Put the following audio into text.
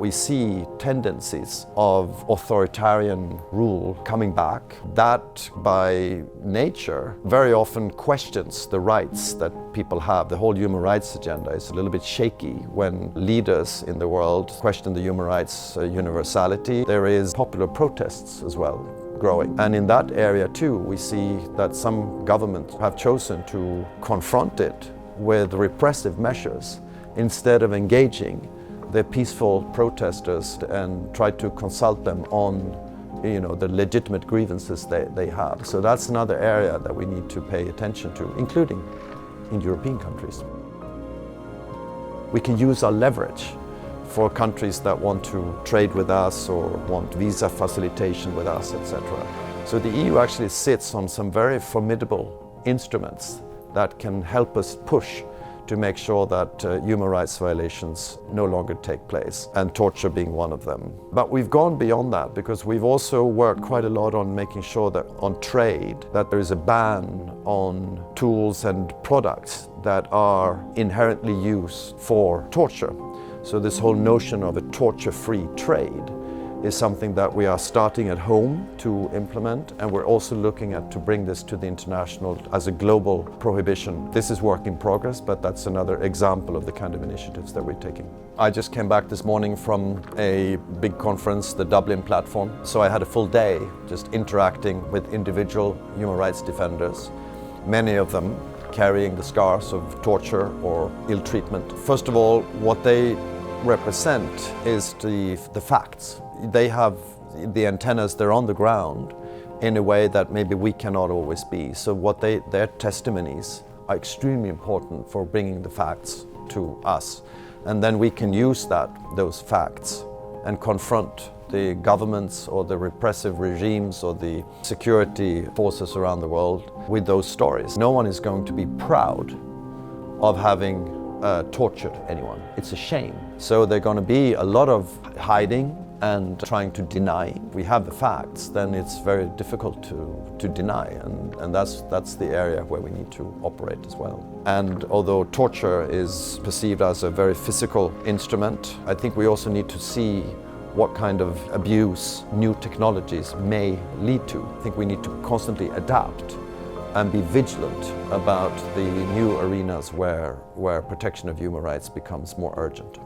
We see tendencies of authoritarian rule coming back. That, by nature, very often questions the rights that people have. The whole human rights agenda is a little bit shaky when leaders in the world question the human rights universality. There is popular protests as well growing. And in that area too, we see that some governments have chosen to confront it with repressive measures instead of engaging the peaceful protesters and try to consult them on the legitimate grievances they have. So that's another area that we need to pay attention to, including in European countries. We can use our leverage for countries that want to trade with us or want visa facilitation with us, etc. So the EU actually sits on some very formidable instruments that can help us push to make sure that human rights violations no longer take place, and torture being one of them. But we've gone beyond that because we've also worked quite a lot on making sure that on trade, that there is a ban on tools and products that are inherently used for torture. So this whole notion of a torture-free trade is something that we are starting at home to implement, and we're also looking at to bring this to the international as a global prohibition. This is work in progress, but that's another example of the kind of initiatives that we're taking. I just came back this morning from a big conference, the Dublin platform, so I had a full day just interacting with individual human rights defenders, many of them carrying the scars of torture or ill treatment. First of all, what they represent is the facts. They have the antennas, they're on the ground in a way that maybe we cannot always be. So their testimonies are extremely important for bringing the facts to us. And then we can use those facts and confront the governments or the repressive regimes or the security forces around the world with those stories. No one is going to be proud of having tortured anyone. It's a shame. So there's going to be a lot of hiding and trying to deny. If we have the facts, then it's very difficult to deny, and that's the area where we need to operate as well. And although torture is perceived as a very physical instrument, I think we also need to see what kind of abuse new technologies may lead to. I think we need to constantly adapt and be vigilant about the new arenas where protection of human rights becomes more urgent.